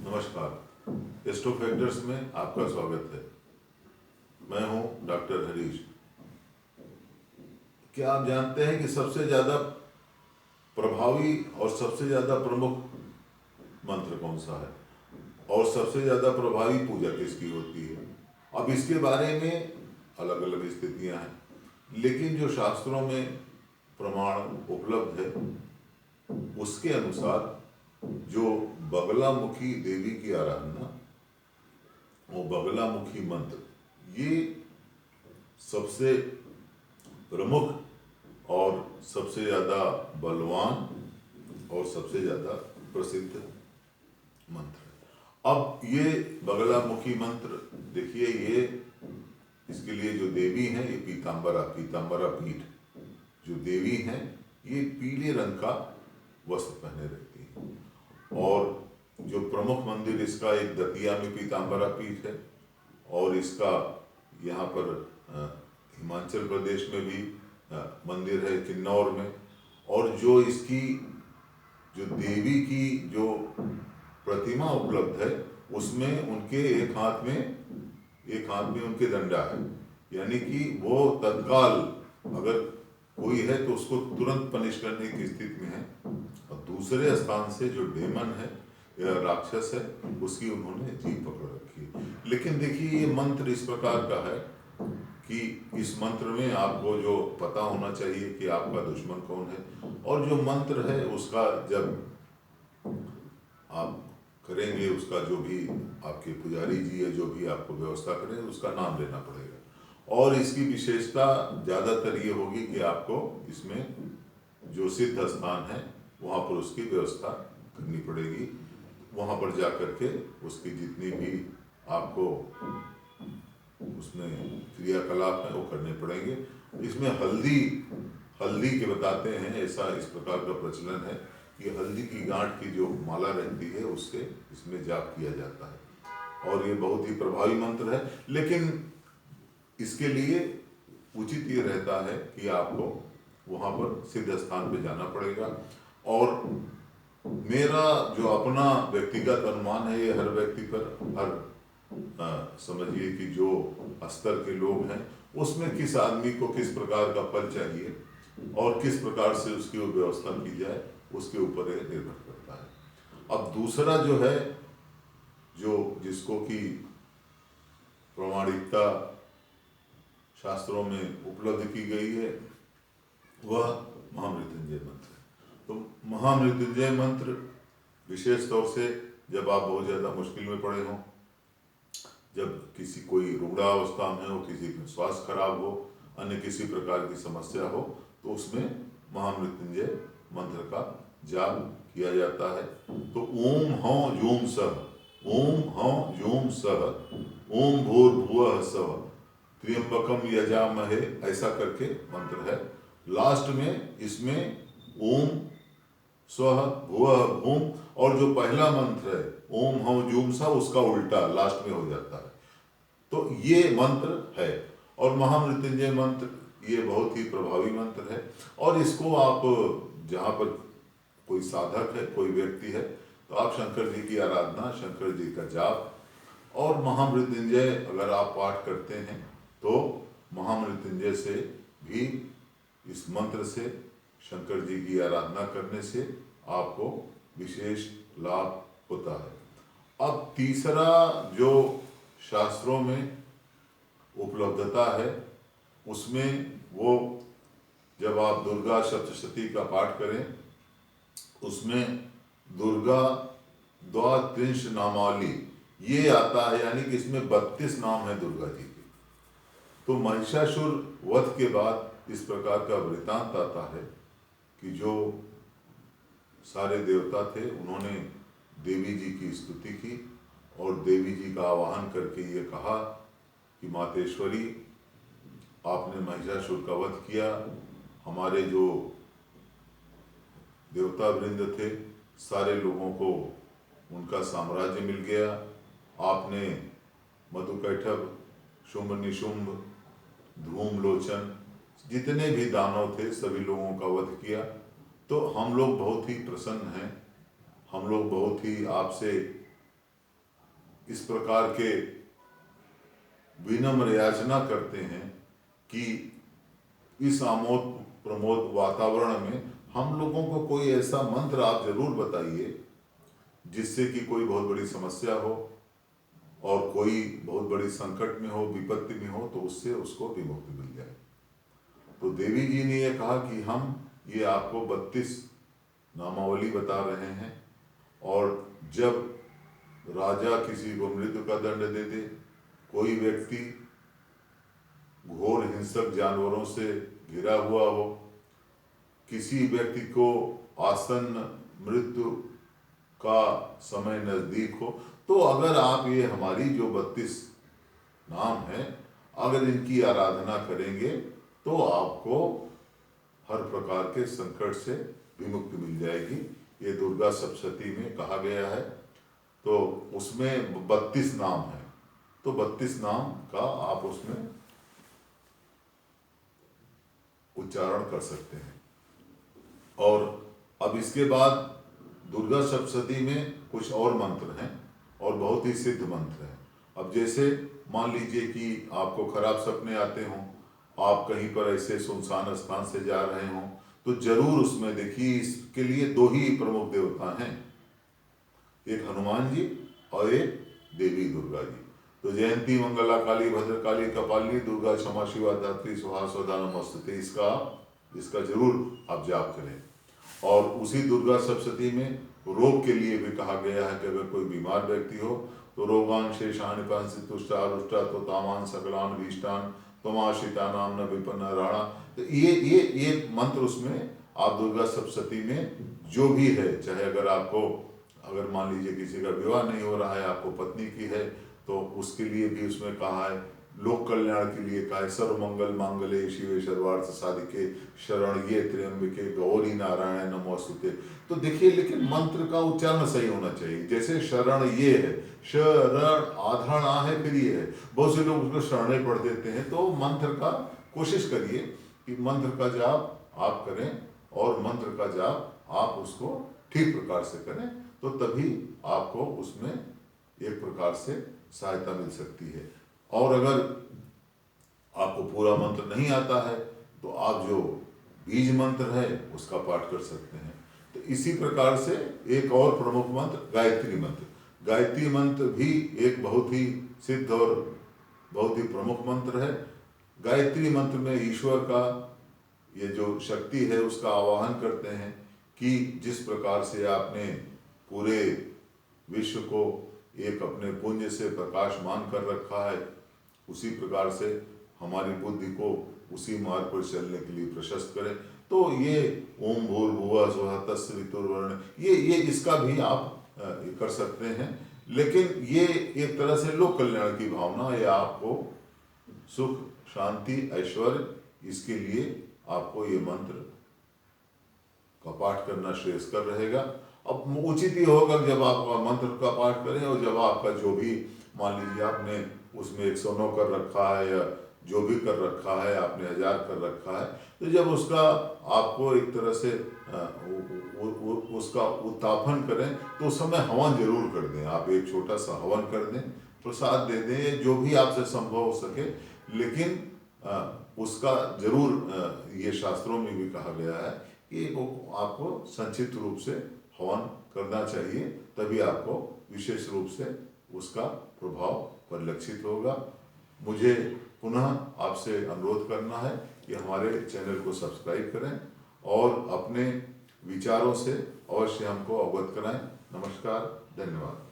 नमस्कार। Astro factors में आपका स्वागत है। मैं हूं डॉक्टर हरीश। क्या आप जानते हैं कि सबसे ज़्यादा प्रभावी और सबसे ज़्यादा प्रमुख मंत्र कौन सा है और सबसे ज़्यादा प्रभावी पूजा किसकी होती है? अब इसके बारे में अलग अलग स्थितियां हैं, लेकिन जो शास्त्रों में प्रमाण उपलब्ध है उसके अनुसार जो बगलामुखी देवी की आराधना, वो बगलामुखी मंत्र, ये सबसे प्रमुख और सबसे ज़्यादा बलवान और सबसे ज़्यादा प्रसिद्ध मंत्र है। अब ये बगलामुखी मंत्र देखिए, ये इसके लिए जो देवी हैं ये पीताम्बरा पीठ जो देवी हैं ये पीले रंग का वस्त्र पहने रहती हैं। और जो प्रमुख मंदिर इसका एक दतिया में पीताम्बरा पीठ है और इसका यहाँ पर हिमाचल प्रदेश में भी मंदिर है किन्नौर में। और जो इसकी जो देवी की जो प्रतिमा उपलब्ध है उसमें उनके एक हाथ में उनके डंडा है, यानी कि वो तत्काल अगर कोई है तो उसको तुरंत पनिश करने की स्थिति में है। और दूसरे स्थान से जो डेमन है या राक्षस है उसकी उन्होंने जीभ पकड़ रखी है। लेकिन देखिए, ये मंत्र इस प्रकार का है कि इस मंत्र में आपको जो पता होना चाहिए कि आपका दुश्मन कौन है, और जो मंत्र है उसका जब आप करेंगे, उसका जो भी आपके पुजारी जी है जो भी आपको व्यवस्था करें उसका नाम लेना पड़ेगा। और इसकी विशेषता ज़्यादातर ये होगी कि आपको इसमें जो सिद्ध स्थान है वहाँ पर उसकी व्यवस्था करनी पड़ेगी। वहाँ पर जा कर के उसकी जितनी भी आपको उसमें क्रियाकलाप है वो करने पड़ेंगे। इसमें हल्दी के बताते हैं, ऐसा इस प्रकार का प्रचलन है कि हल्दी की गांठ की जो माला रहती है उससे इसमें जाप किया जाता है और ये बहुत ही प्रभावी मंत्र है। लेकिन इसके लिए उचित ये रहता है कि आपको वहाँ पर सिद्ध स्थान पे जाना पड़ेगा। और मेरा जो अपना व्यक्तिगत अनुमान है, ये हर व्यक्ति पर, हर समझिए कि जो स्तर के लोग हैं उसमें किस आदमी को किस प्रकार का फल चाहिए और किस प्रकार से उसकी व्यवस्था की जाए उसके ऊपर ये निर्भर करता है। अब दूसरा जो है, जो जिसको कि प्रामाणिकता शास्त्रों में उपलब्ध की गई है वह महामृत्युंजय मंत्र है। तो महामृत्युंजय मंत्र विशेष तौर से जब आप बहुत ज़्यादा मुश्किल में पड़े हों, जब किसी कोई रुग्णावस्था में हो, किसी का स्वास्थ्य खराब हो, अन्य किसी प्रकार की समस्या हो, तो उसमें महामृत्युंजय मंत्र का जाप किया जाता है। तो ओम हौं जूम सह, ओम हौं जूम सह, ओम भूर्भुवः स्वः, त्र्यंबकम यजामहे, ऐसा करके मंत्र है। लास्ट में इसमें ओम स्वः भुवः भूम, और जो पहला मंत्र है ओम हौं जूम सह, उसका उल्टा लास्ट में हो जाता है। तो ये मंत्र है। और महामृत्युंजय मंत्र ये बहुत ही प्रभावी मंत्र है। और इसको आप जहाँ पर कोई साधक है, कोई व्यक्ति है, तो आप शंकर जी की आराधना, शंकर जी का जाप और महामृत्युंजय अगर आप पाठ करते हैं तो महामृत्युंजय से भी, इस मंत्र से, शंकर जी की आराधना करने से आपको विशेष लाभ होता है। अब तीसरा जो शास्त्रों में उपलब्धता है उसमें वो, जब आप दुर्गा सप्तशती का पाठ करें उसमें दुर्गा द्वात्रिंश नामावली ये आता है, यानी कि इसमें 32 नाम है दुर्गा जी के। तो महिषासुर वध के बाद इस प्रकार का वृतांत आता है कि जो सारे देवता थे उन्होंने देवी जी की स्तुति की और देवी जी का आवाहन करके ये कहा कि मातेश्वरी, आपने महिषासुर का वध किया, हमारे जो देवता वृंद थे सारे लोगों को उनका साम्राज्य मिल गया, आपने मधुकैटभ, शुंभ निशुंभ, धूम्रलोचन, जितने भी दानव थे सभी लोगों का वध किया। तो हम लोग बहुत ही प्रसन्न हैं, हम लोग बहुत ही आपसे इस प्रकार के विनम्र याचना करते हैं कि इस आमोद प्रमोद वातावरण में हम लोगों को कोई ऐसा मंत्र आप जरूर बताइए जिससे कि कोई बहुत बड़ी समस्या हो और कोई बहुत बड़ी संकट में हो, विपत्ति में हो, तो उससे उसको विमुक्ति मिल जाए। तो देवी जी ने यह कहा कि हम ये आपको 32 नामावली बता रहे हैं, और जब राजा किसी को मृत्यु का दंड दे दे, कोई व्यक्ति घोर हिंसक जानवरों से घिरा हुआ हो, किसी व्यक्ति को आसन्न मृत्यु का समय नजदीक हो, तो अगर आप ये हमारी जो 32 नाम है, अगर इनकी आराधना करेंगे तो आपको हर प्रकार के संकट से विमुक्ति मिल जाएगी। ये दुर्गा सप्तशती में कहा गया है। तो उसमें 32 नाम है, तो 32 नाम का आप उसमें उच्चारण कर सकते हैं। और अब इसके बाद दुर्गा सप्तशती में कुछ और मंत्र हैं और बहुत ही सिद्ध मंत्र हैं। अब जैसे मान लीजिए कि आपको खराब सपने आते हों, आप कहीं पर ऐसे सुनसान स्थान से जा रहे हों, तो जरूर उसमें देखिए इसके लिए 2 ही प्रमुख देवता हैं, एक हनुमान जी और एक देवी दुर्गा जी। तो जयंती मंगला काली भद्रकाली कपालिनी दुर्गा क्षमा शिवा धात्री स्वाहा स्वधा नमोस्तुते, इसका जरूर आप जाप करें। और उसी दुर्गा सप्तशती में रोग के लिए भी कहा गया है कि अगर कोई बीमार व्यक्ति हो तो रोगान शेषान पंस तुष्टा रुष्टा तो तामान सकलान भीष्टान तमाशिता नाम न विपन्न राणा। तो ये मंत्र उसमें आप दुर्गा सप्तशती में जो भी है, चाहे अगर मान लीजिए किसी का विवाह नहीं हो रहा है, आपको पत्नी की है, तो उसके लिए भी उसमें कहा है, लोक कल्याण के लिए कहा है, सर्वमंगल मांगल्ये शिवे सर्वार्थ साधिके शरण्ये त्र्यंबके गौरी नारायण नमोस्तुते। तो देखिए, लेकिन मंत्र का उच्चारण सही होना चाहिए। जैसे शरण ये है, शरण आधार आ है, फिर ये है, बहुत से लोग उसको शरणे पढ़ देते हैं। तो मंत्र का कोशिश करिए कि मंत्र का जाप आप करें, और मंत्र का जाप आप उसको ठीक प्रकार से करें, तो तभी आपको उसमें एक प्रकार से सहायता मिल सकती है। और अगर आपको पूरा मंत्र नहीं आता है तो आप जो बीज मंत्र है उसका पाठ कर सकते हैं। तो इसी प्रकार से एक और प्रमुख मंत्र गायत्री मंत्र। गायत्री मंत्र भी एक बहुत ही सिद्ध और बहुत ही प्रमुख मंत्र है। गायत्री मंत्र में ईश्वर का ये जो शक्ति है उसका आवाहन करते हैं कि जिस प्रकार से आपने पूरे विश्व को एक अपने पुण्य से प्रकाशमान कर रखा है, उसी प्रकार से हमारी बुद्धि को उसी मार्ग पर चलने के लिए प्रशस्त करें। तो ये ओम भूर्भुवः स्वः तत्सवितुर्वरेण्यं, ये इसका भी आप कर सकते हैं। लेकिन ये एक तरह से लोक कल्याण की भावना, या आपको सुख शांति ऐश्वर्य, इसके लिए आपको ये मंत्र का पाठ करना श्रेयस्कर रहेगा। अब उचित ही होगा जब आप मंत्र का पाठ करें, और जब आपका जो भी मान लीजिए आपने उसमें 109 कर रखा है, या जो भी कर रखा है, आपने 1000 कर रखा है, तो जब उसका आपको एक तरह से उसका उत्थापन करें, तो उस समय हवन जरूर कर दें। आप एक छोटा सा हवन कर दें, प्रसाद दे दें, जो भी आपसे संभव हो सके। लेकिन उसका जरूर ये शास्त्रों में भी कहा गया है कि आपको संक्षिप्त रूप से हवन करना चाहिए, तभी आपको विशेष रूप से उसका प्रभाव परिलक्षित होगा। मुझे पुनः आपसे अनुरोध करना है कि हमारे चैनल को सब्सक्राइब करें और अपने विचारों से अवश्य हमको अवगत कराएं। नमस्कार, धन्यवाद।